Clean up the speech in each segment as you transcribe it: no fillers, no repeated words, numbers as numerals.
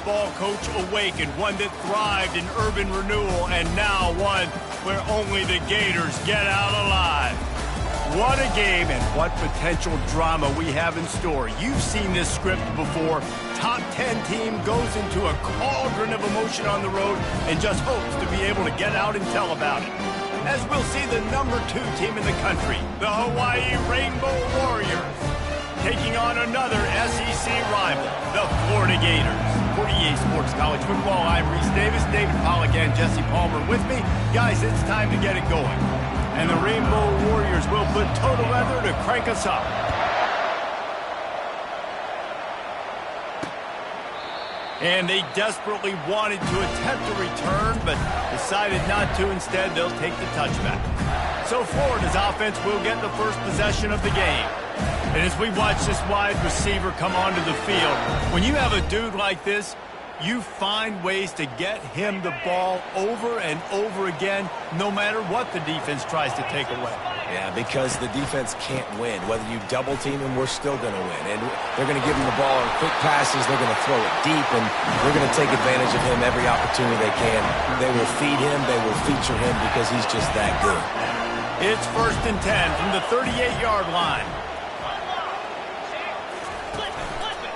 football coach awakened, one that thrived in urban renewal, and now one where only the Gators get out alive. What a game and what potential drama we have in store. You've seen this script before. Top 10 team goes into a cauldron of emotion on the road and just hopes to be able to get out and tell about it. As we'll see the number 2 team in the country, the Hawaii Rainbow Warriors, taking on another SEC rival, the Florida Gators. For EA Sports College Football, I'm Reese Davis, David Pollack, and Jesse Palmer with me. Guys, it's time to get it going. And the Rainbow Warriors will put total leather to crank us up. And they desperately wanted to attempt a return, but decided not to. Instead, they'll take the touchback. So Florida's offense will get the first possession of the game. And as we watch this wide receiver come onto the field, when you have a dude like this, you find ways to get him the ball over and over again, no matter what the defense tries to take away. Yeah, because the defense can't win. Whether you double team him, we're still going to win. And they're going to give him the ball in quick passes. They're going to throw it deep, and they're going to take advantage of him every opportunity they can. They will feed him. They will feature him because he's just that good. It's 1st and 10 from the 38-yard line.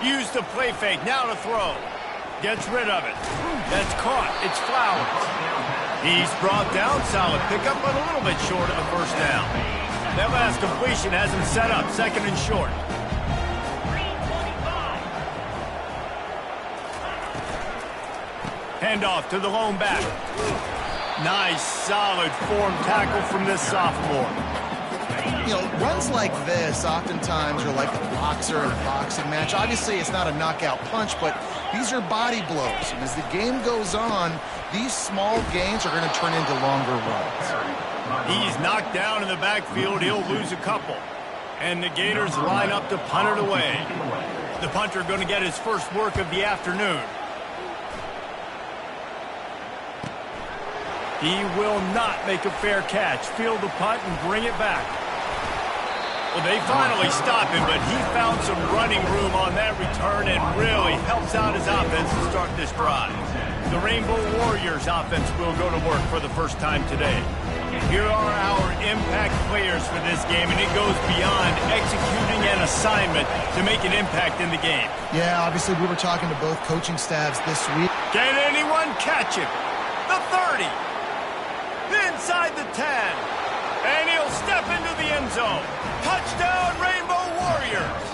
Use the play fake. Now to throw. Gets rid of it. That's caught. It's Flowers. He's brought down. Solid pickup, but a little bit short of the first down. That last completion has him set up 2nd and short. Handoff to the lone back. Nice, solid form tackle from this sophomore. You know, runs like this oftentimes are like a boxer in a boxing match. Obviously, it's not a knockout punch, but these are body blows. And as the game goes on, these small gains are going to turn into longer runs. He's knocked down in the backfield. He'll lose a couple. And the Gators line up to punt it away. The punter going to get his first work of the afternoon. He will not make a fair catch. Field the punt and bring it back. Well, they finally stop him, but he found some running room on that return and really helps out his offense to start this drive. The Rainbow Warriors offense will go to work for the first time today. Here are our impact players for this game, and it goes beyond executing an assignment to make an impact in the game. Yeah, obviously we were talking to both coaching staffs this week. Can anyone catch him? The 30. Inside the 10. And he'll step into the end zone. Touchdown, Rainbow Warriors!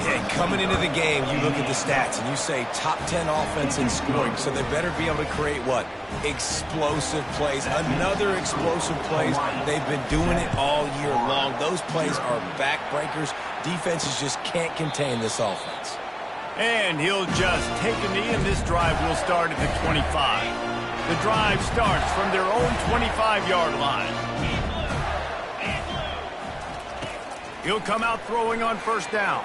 Yeah, coming into the game, you look at the stats and you say top 10 offense in scoring, so they better be able to create what? Explosive plays. Another explosive plays. They've been doing it all year long. Those plays are backbreakers. Defenses just can't contain this offense. And he'll just take a knee, and this drive will start at the 25. The drive starts from their own 25-yard line. He'll come out throwing on 1st down.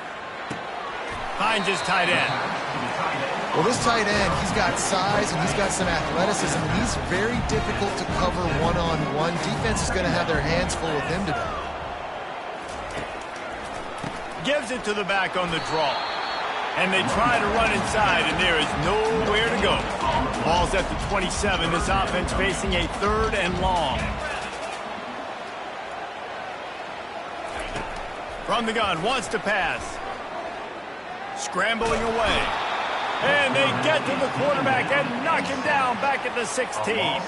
Finds his tight end. Well, this tight end, he's got size and he's got some athleticism, and he's very difficult to cover one-on-one. Defense is going to have their hands full with him today. Gives it to the back on the draw. And they try to run inside, and there is nowhere to go. Ball's at the 27. This offense facing a 3rd and long. From the gun, wants to pass. Scrambling away. And they get to the quarterback and knock him down back at the 16.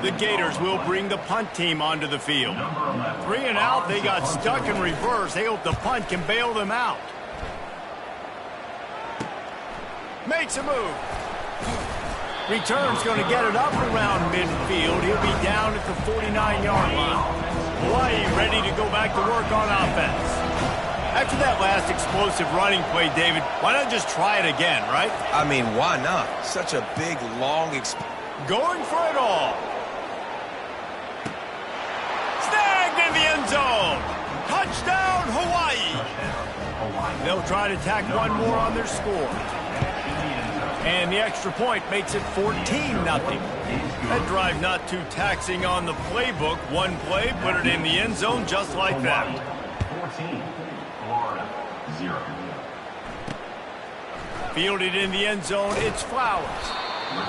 The Gators will bring the punt team onto the field. 3 and out, they got stuck in reverse. They hope the punt can bail them out. Makes a move. Return's going to get it up around midfield. He'll be down at the 49-yard line. Hawaii ready to go back to work on offense. After that last explosive running play, David, why not just try it again, right? I mean, why not? Such a big, long... Going for it all. Snagged in the end zone. Touchdown, Hawaii. They'll try to tack one more on their score. And the extra point makes it 14-0. That drive not too taxing on the playbook. One play, put it in the end zone just like that. 14, Florida, 0. Fielded in the end zone, it's Flowers.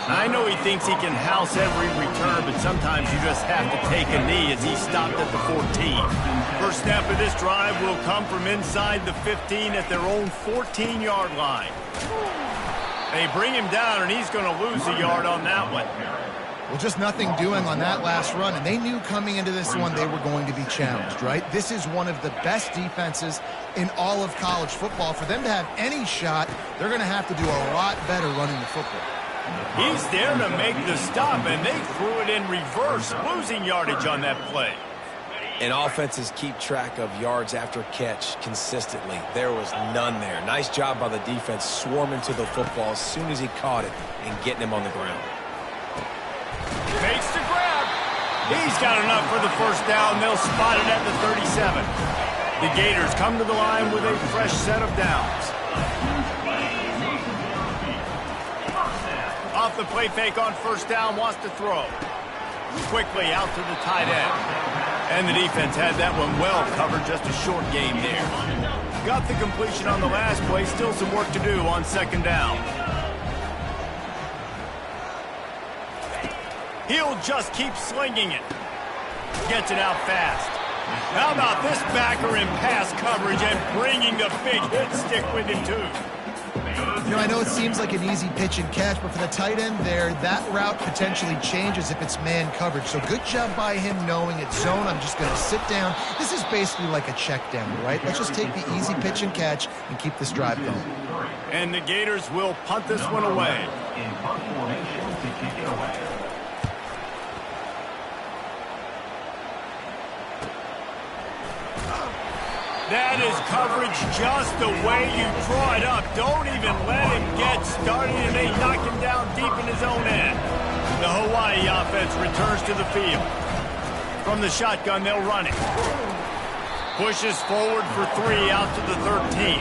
I know he thinks he can house every return, but sometimes you just have to take a knee as he stopped at the 14. First snap of this drive will come from inside the 15 at their own 14-yard line. They bring him down, and he's going to lose a yard on that one. Well, just nothing doing on that last run, and they knew coming into this one they were going to be challenged, right? This is one of the best defenses in all of college football. For them to have any shot, they're going to have to do a lot better running the football. He's there to make the stop, and they threw it in reverse, losing yardage on that play. And offenses keep track of yards after catch consistently. There was none there. Nice job by the defense swarming to the football as soon as he caught it and getting him on the ground. Makes the grab. He's got enough for the first down. They'll spot it at the 37. The Gators come to the line with a fresh set of downs. Off the play fake on first down, wants to throw. Quickly out to the tight end. And the defense had that one well covered, just a short game there. Got the completion on the last play, still some work to do on second down. He'll just keep slinging it. Gets it out fast. How about this backer in pass coverage and bringing the big hit stick with him too? You know, I know it seems like an easy pitch and catch, but for the tight end there, that route potentially changes if it's man coverage. So good job by him knowing it's zone. I'm just going to sit down. This is basically like a check down, right? Let's just take the easy pitch and catch and keep this drive going. And the Gators will punt this one away. That is coverage just the way you draw it up. Don't even let him get started, and they knock him down deep in his own end. The Hawaii offense returns to the field. From the shotgun, they'll run it. Pushes forward for 3 out to the 13.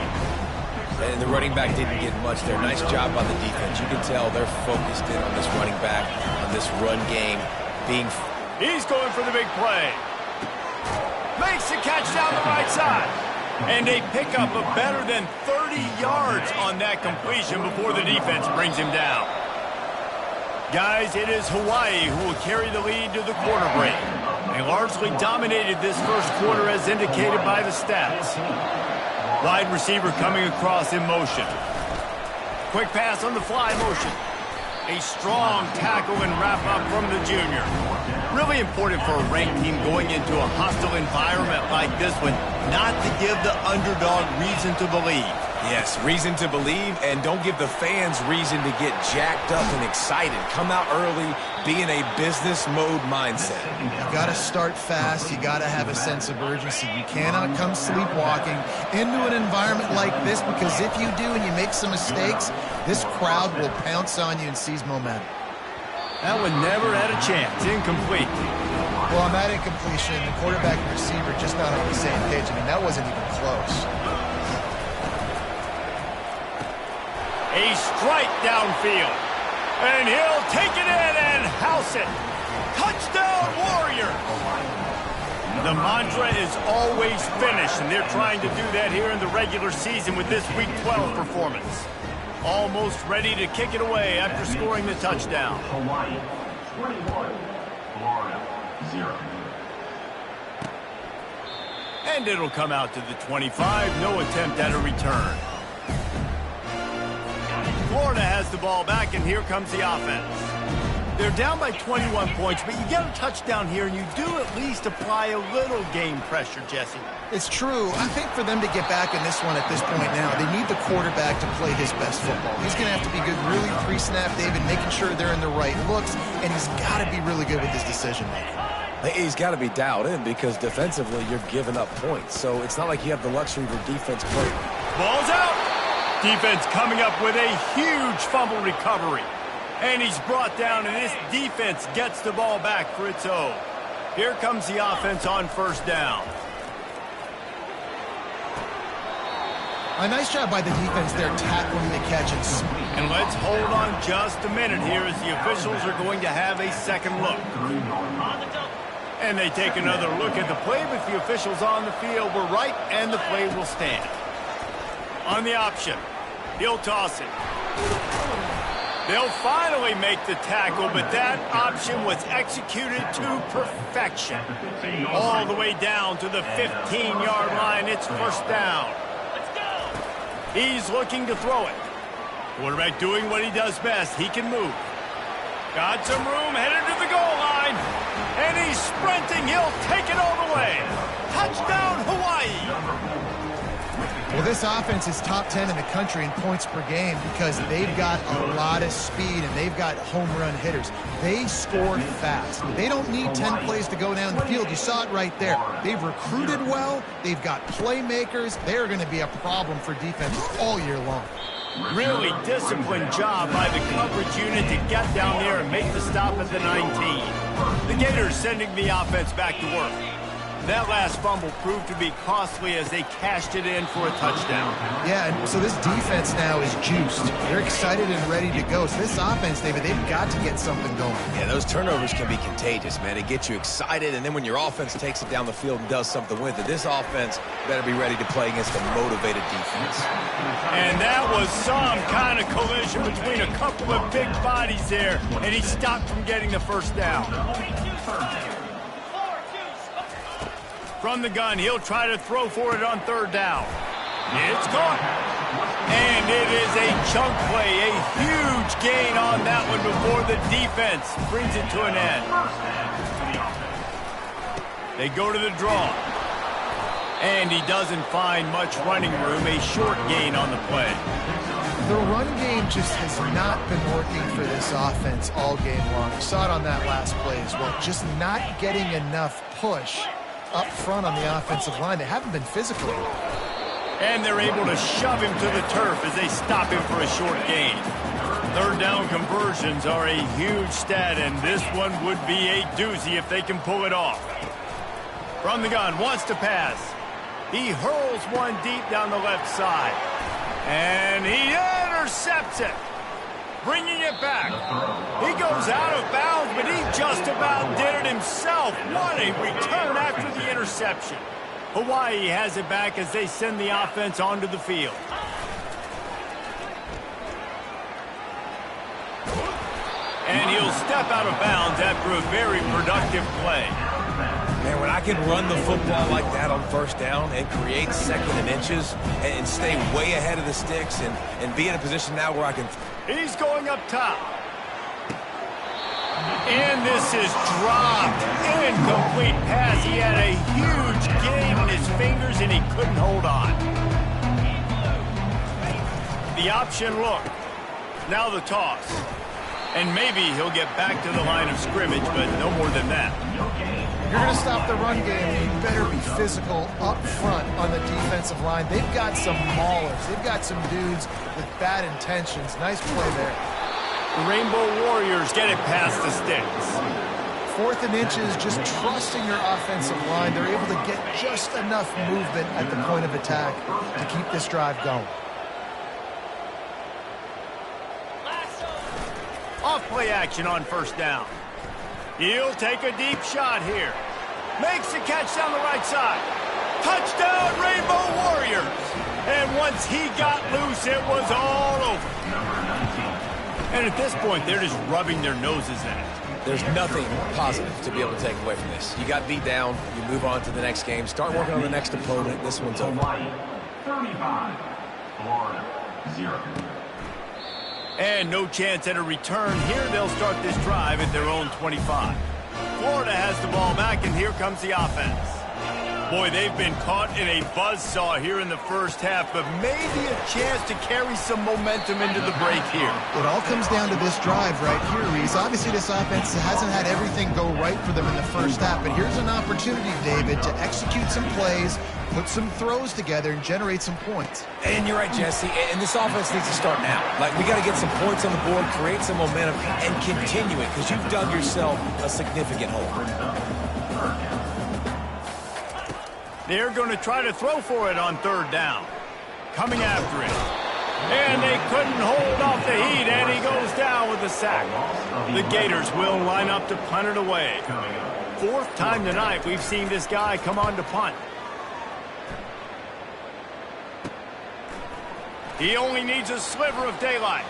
And the running back didn't get much there. Nice job by the defense. You can tell they're focused in on this running back, on this run game. He's going for the big play. Makes the catch down the right side. And they pick up a better than 30 yards on that completion before the defense brings him down. Guys, it is Hawaii who will carry the lead to the quarter break. They largely dominated this first quarter as indicated by the stats. Wide receiver coming across in motion. Quick pass on the fly motion. A strong tackle and wrap up from the junior. Really important for a ranked team going into a hostile environment like this one, not to give the underdog reason to believe. Yes, reason to believe, and don't give the fans reason to get jacked up and excited. Come out early, be in a business mode mindset. You got to start fast. You got to have a sense of urgency. You cannot come sleepwalking into an environment like this, because if you do and you make some mistakes, this crowd will pounce on you and seize momentum. That one never had a chance. Incomplete. Well, on that incompletion, the quarterback and receiver just not on the same page. I mean, that wasn't even close. A strike downfield. And he'll take it in and house it. Touchdown, Warriors! The mantra is always finish, and they're trying to do that here in the regular season with this Week 12 performance. Almost ready to kick it away after scoring the touchdown. Hawaii, 21, Florida, 0. And it'll come out to the 25. No attempt at a return. Florida has the ball back, and here comes the offense. They're down by 21 points, but you get a touchdown here, and you do at least apply a little game pressure, Jesse. It's true. I think for them to get back in this one at this point now, they need the quarterback to play his best football. He's going to have to be good really pre-snap, David, making sure they're in the right looks, and he's got to be really good with his decision-making. He's got to be dialed in because defensively you're giving up points. So it's not like you have the luxury for defense play. Ball's out. Defense coming up with a huge fumble recovery. And he's brought down, and this defense gets the ball back for its own. Here comes the offense on first down. A nice job by the defense there tackling the catch and speed. And let's hold on just a minute here as the officials are going to have a second look. And they take another look at the play, but the officials on the field were right, and the play will stand. On the option, he'll toss it. They'll finally make the tackle, but that option was executed to perfection. All the way down to the 15-yard line. It's first down. He's looking to throw it. Quarterback doing what he does best. He can move. Got some room, headed to the goal line. And he's sprinting. He'll take it all the way. Touchdown, Hawaii. Well, this offense is top 10 in the country in points per game because they've got a lot of speed and they've got home run hitters. They score fast. They don't need 10 plays to go down the field. You saw it right there. They've recruited well. They've got playmakers. They're going to be a problem for defenses all year long. Really disciplined job by the coverage unit to get down there and make the stop at the 19. The Gators sending the offense back to work. That last fumble proved to be costly as they cashed it in for a touchdown. Yeah, and so this defense now is juiced. They're excited and ready to go. So this offense, David, they've got to get something going. Yeah, those turnovers can be contagious, man. They get you excited, and then when your offense takes it down the field and does something with it, this offense better be ready to play against a motivated defense. And that was some kind of collision between a couple of big bodies there, and he stopped from getting the first down. From the gun, he'll try to throw for it on third down. It's caught. And it is a chunk play, a huge gain on that one before the defense brings it to an end. They go to the draw. And he doesn't find much running room, a short gain on the play. The run game just has not been working for this offense all game long. We saw it on that last play as well. Just not getting enough push up front on the offensive line. They haven't been physical. And they're able to shove him to the turf as they stop him for a short gain. Third down conversions are a huge stat, and this one would be a doozy if they can pull it off. From the gun, wants to pass. He hurls one deep down the left side. And he intercepts it. Bringing it back. He goes out of bounds, but he just about did it himself. What a return after the interception. Hawaii has it back as they send the offense onto the field. And he'll step out of bounds after a very productive play. Man, when I can run the football like that on first down and create second and inches and stay way ahead of the sticks and be in a position now where I can... He's going up top. And this is dropped. Incomplete pass. He had a huge gain in his fingers and he couldn't hold on. The option look. Now the toss. And maybe he'll get back to the line of scrimmage, but no more than that. You're going to stop the run game, you better be physical up front on the defensive line. They've got some maulers. They've got some dudes with bad intentions. Nice play there. The Rainbow Warriors get it past the sticks. 4th and inches, just trusting your offensive line. They're able to get just enough movement at the point of attack to keep this drive going. Off play action on first down. He'll take a deep shot here. Makes the catch down the right side. Touchdown, Rainbow Warriors. And once he got loose, it was all over. And at this point, they're just rubbing their noses in it. There's nothing positive to be able to take away from this. You got beat down, you move on to the next game, start working on the next opponent. This one's over. 35, Florida, 0. And no chance at a return. Here they'll start this drive at their own 25. Florida has the ball back, and here comes the offense. Boy, they've been caught in a buzzsaw here in the first half, but maybe a chance to carry some momentum into the break here. It all comes down to this drive right here, Reese. Obviously, this offense hasn't had everything go right for them in the first half, but here's an opportunity, David, to execute some plays, put some throws together, and generate some points. And you're right, Jesse, and this offense needs to start now. Like, we got to get some points on the board, create some momentum, and continue it, because you've dug yourself a significant hole. They're going to try to throw for it on third down. Coming after it. And they couldn't hold off the heat, and he goes down with a sack. The Gators will line up to punt it away. 4th time tonight we've seen this guy come on to punt. He only needs a sliver of daylight.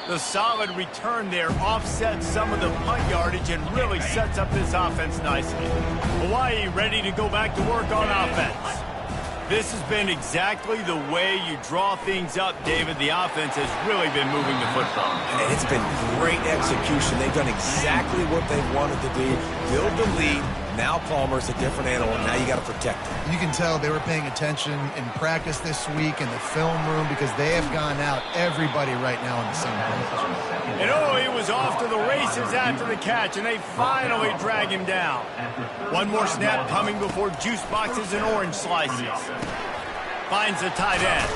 The solid return there offsets some of the punt yardage and really sets up this offense nicely. Hawaii ready to go back to work on offense. This has been exactly the way you draw things up, David. The offense has really been moving the football. And it's been great execution. They've done exactly what they wanted to do. Build the lead. Now Palmer's a different animal. Now you got to protect him. You can tell they were paying attention in practice this week in the film room because they have gone out everybody right now on the same page. And oh, he was off to the races after the catch, and they finally drag him down. One more snap coming before juice boxes and orange slices. Finds the tight end.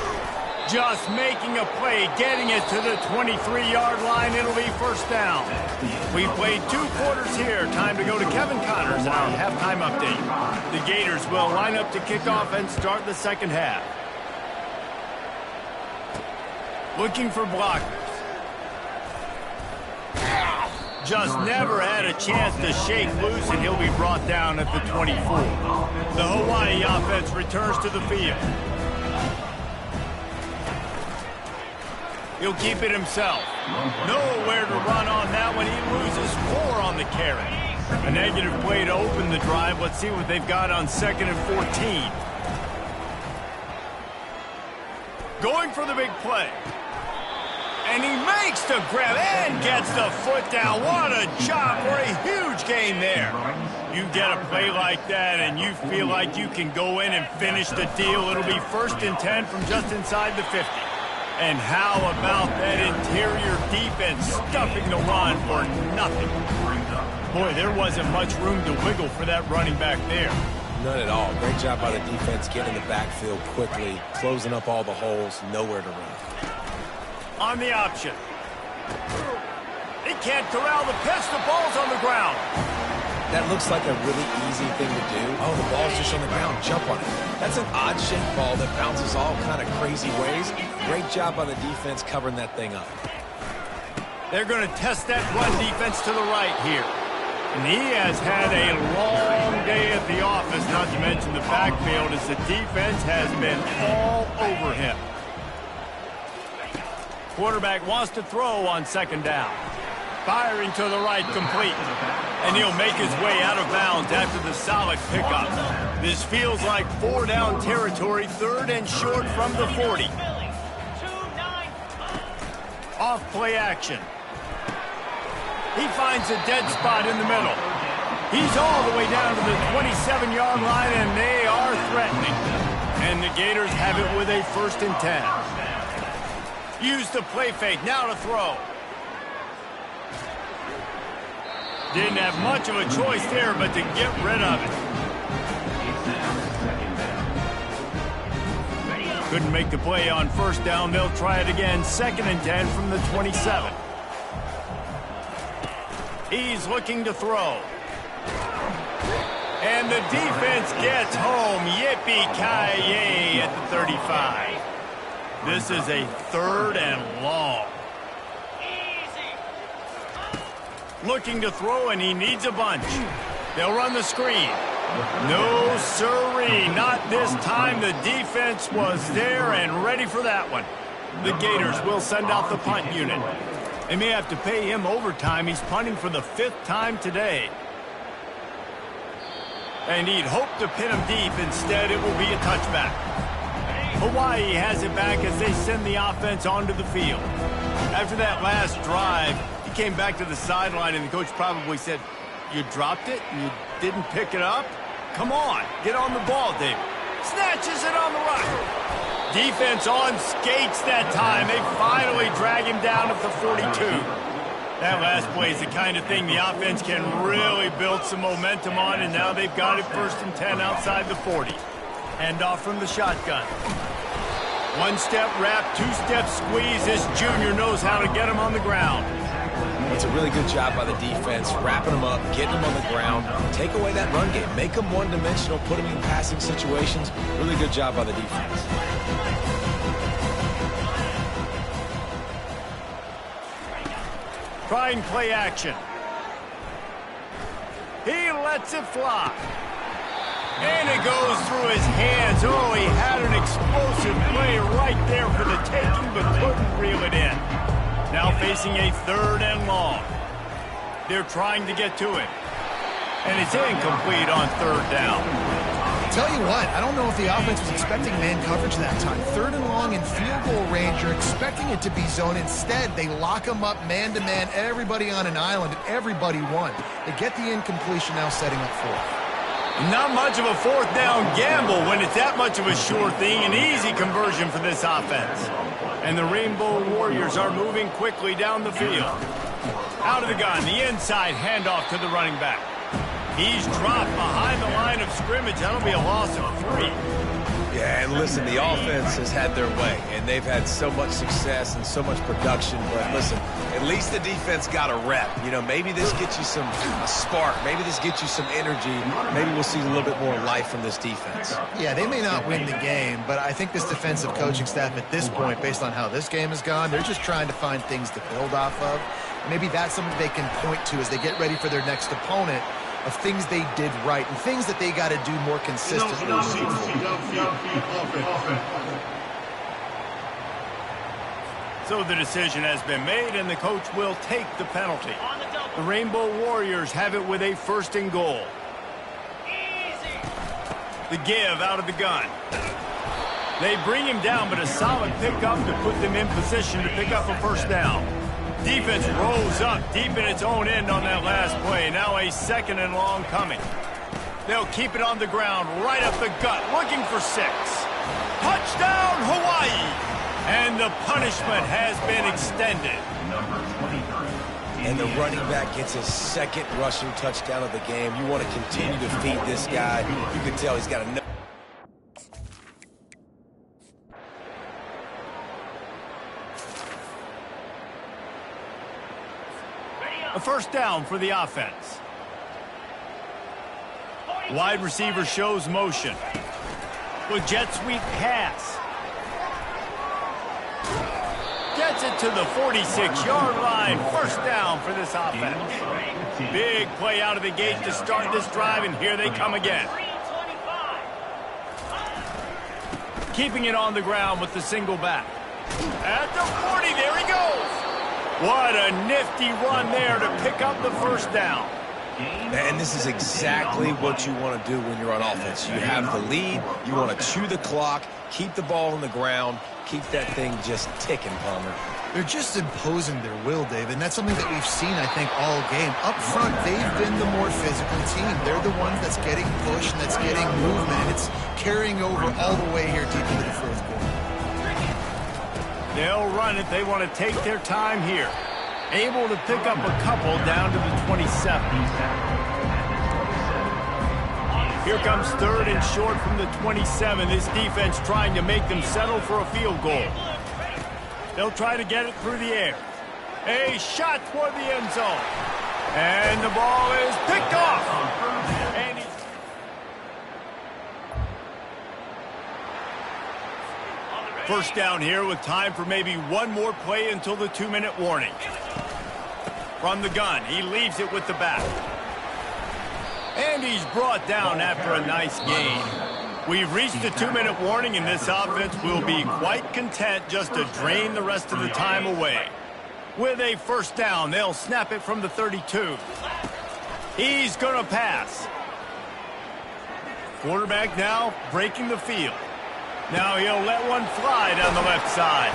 Just making a play, getting it to the 23-yard line. It'll be first down. We've played 2 quarters here. Time to go to Kevin Connors and our halftime update. The Gators will line up to kick off and start the second half. Looking for blockers. Just never had a chance to shake loose, and he'll be brought down at the 24. The Hawaii offense returns to the field. He'll keep it himself. Nowhere to run on that one. He loses 4 on the carry. A negative play to open the drive. Let's see what they've got on 2nd and 14. Going for the big play. And he makes the grab and gets the foot down. What a job for a huge gain there. You get a play like that and you feel like you can go in and finish the deal. It'll be 1st and 10 from just inside the 50. And how about that interior defense stuffing the run for nothing? Boy, there wasn't much room to wiggle for that running back there. None at all. Great job by the defense getting in the backfield quickly, closing up all the holes, nowhere to run. On the option. They can't corral the pitch. The ball's on the ground. That looks like a really easy thing to do. Oh, the ball's just on the ground. Jump on it. That's an odd-shaped ball that bounces all kind of crazy ways. Great job by the defense covering that thing up. They're going to test that run defense to the right here. And he has had a long day at the office, not to mention the backfield, as the defense has been all over him. Quarterback wants to throw on 2nd down. Firing to the right, complete. And he'll make his way out of bounds after the solid pickup. This feels like 4-down territory, 3rd and short from the 40. Off play action. He finds a dead spot in the middle. He's all the way down to the 27-yard line, and they are threatening. And the Gators have it with a 1st and 10. Use the play fake, now to throw. Didn't have much of a choice there, but to get rid of it. Couldn't make the play on 1st down. They'll try it again. 2nd and 10 from the 27. He's looking to throw. And the defense gets home. Yippee-ki-yay at the 35. This is a 3rd and long. Looking to throw, and he needs a bunch. They'll run the screen. No sirree, not this time. The defense was there and ready for that one. The Gators will send out the punt unit. They may have to pay him overtime. He's punting for the 5th time today. And he'd hoped to pin him deep. Instead, it will be a touchback. Hawaii has it back as they send the offense onto the field. After that last drive, he came back to the sideline, and the coach probably said, "You dropped it? You didn't pick it up? Come on, get on the ball, David." Snatches it on the right. Defense on skates that time. They finally drag him down at the 42. That last play is the kind of thing the offense can really build some momentum on, and now they've got it 1st and 10 outside the 40. Hand off from the shotgun. 1-step wrap, 2-step squeeze. This junior knows how to get him on the ground. It's a really good job by the defense, wrapping them up, getting them on the ground. Take away that run game. Make them one-dimensional, put them in passing situations. Really good job by the defense. Trying play action. He lets it fly. And it goes through his hands. Oh, he had an explosive play right there for the taking, but couldn't reel it in. Now facing a 3rd and long. They're trying to get to it. And it's incomplete on 3rd down. Tell you what, I don't know if the offense was expecting man coverage that time. 3rd and long in field goal range, you're expecting it to be zone. Instead, they lock them up man-to-man, everybody on an island, and everybody won. They get the incompletion, now setting up 4th. Not much of a 4th down gamble when it's that much of a sure thing. An easy conversion for this offense. And the Rainbow Warriors are moving quickly down the field. Out of the gun, the inside handoff to the running back. He's dropped behind the line of scrimmage. That'll be a loss of 3. Yeah, and listen, the offense has had their way, and they've had so much success and so much production. But listen, at least the defense got a rep. You know, maybe this gets you a spark. Maybe this gets you some energy. Maybe we'll see a little bit more life from this defense. Yeah, they may not win the game, but I think this defensive coaching staff at this point, based on how this game has gone, they're just trying to find things to build off of. Maybe that's something they can point to as they get ready for their next opponent, of things they did right and things that they got to do more consistently. So the decision has been made, and the coach will take the penalty. The Rainbow Warriors have it with a 1st and goal. The give out of the gun. They bring him down, but a solid pickup to put them in position to pick up a 1st down. Defense rolls up deep in its own end on that last play. Now a 2nd and long coming. They'll keep it on the ground, right up the gut, looking for 6. Touchdown, Hawaii! And the punishment has been extended. And the running back gets his 2nd rushing touchdown of the game. You want to continue to feed this guy. You can tell he's got a... A 1st down for the offense. Wide receiver shows motion. With jet sweep pass. Gets it to the 46-yard line. 1st down for this offense. Big play out of the gate to start this drive, and here they come again. Keeping it on the ground with the single back. At the 40, there he goes. What a nifty run there to pick up the 1st down. And this is exactly what you want to do when you're on offense. You have the lead, you want to chew the clock, keep the ball on the ground, keep that thing just ticking, Palmer. They're just imposing their will, Dave, and that's something that we've seen, I think, all game. Up front, they've been the more physical team. They're the ones that's getting pushed and that's getting movement, and it's carrying over all the way here deep into the 4th quarter. They'll run it. They want to take their time here. Able to pick up a couple down to the 27. Here comes 3rd and short from the 27. This defense trying to make them settle for a field goal. They'll try to get it through the air. A shot toward the end zone. And the ball is picked off. And First down here with time for maybe one more play until the 2-minute warning. From the gun, he leaves it with the back. And he's brought down after a nice gain. We've reached the 2-minute warning, and this offense will be quite content just to drain the rest of the time away. With a first down, they'll snap it from the 32. He's going to pass. Quarterback now breaking the field. Now he'll let one fly down the left side.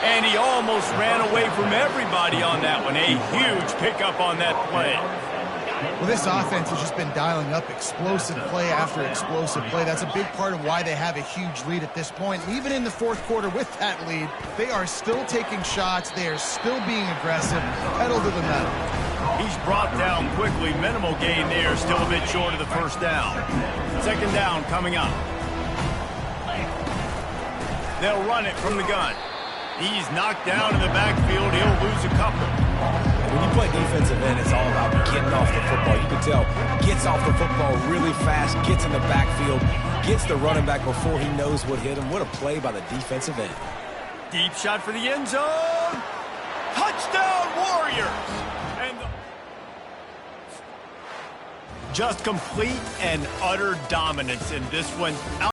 And he almost ran away from everybody on that one. A huge pickup on that play. Well, this offense has just been dialing up explosive play after explosive play. That's a big part of why they have a huge lead at this point. Even in the fourth quarter with that lead, they are still taking shots. They are still being aggressive. Pedal to the metal. He's brought down quickly. Minimal gain there. Still a bit short of the first down. Second down coming up. They'll run it from the gun. He's knocked down in the backfield. He'll lose a couple. When you play defensive end, it's all about getting off the football. You can tell, gets off the football really fast, gets in the backfield, gets the running back before he knows what hit him. What a play by the defensive end. Deep shot for the end zone. Touchdown, Warriors! And Just complete and utter dominance in this one.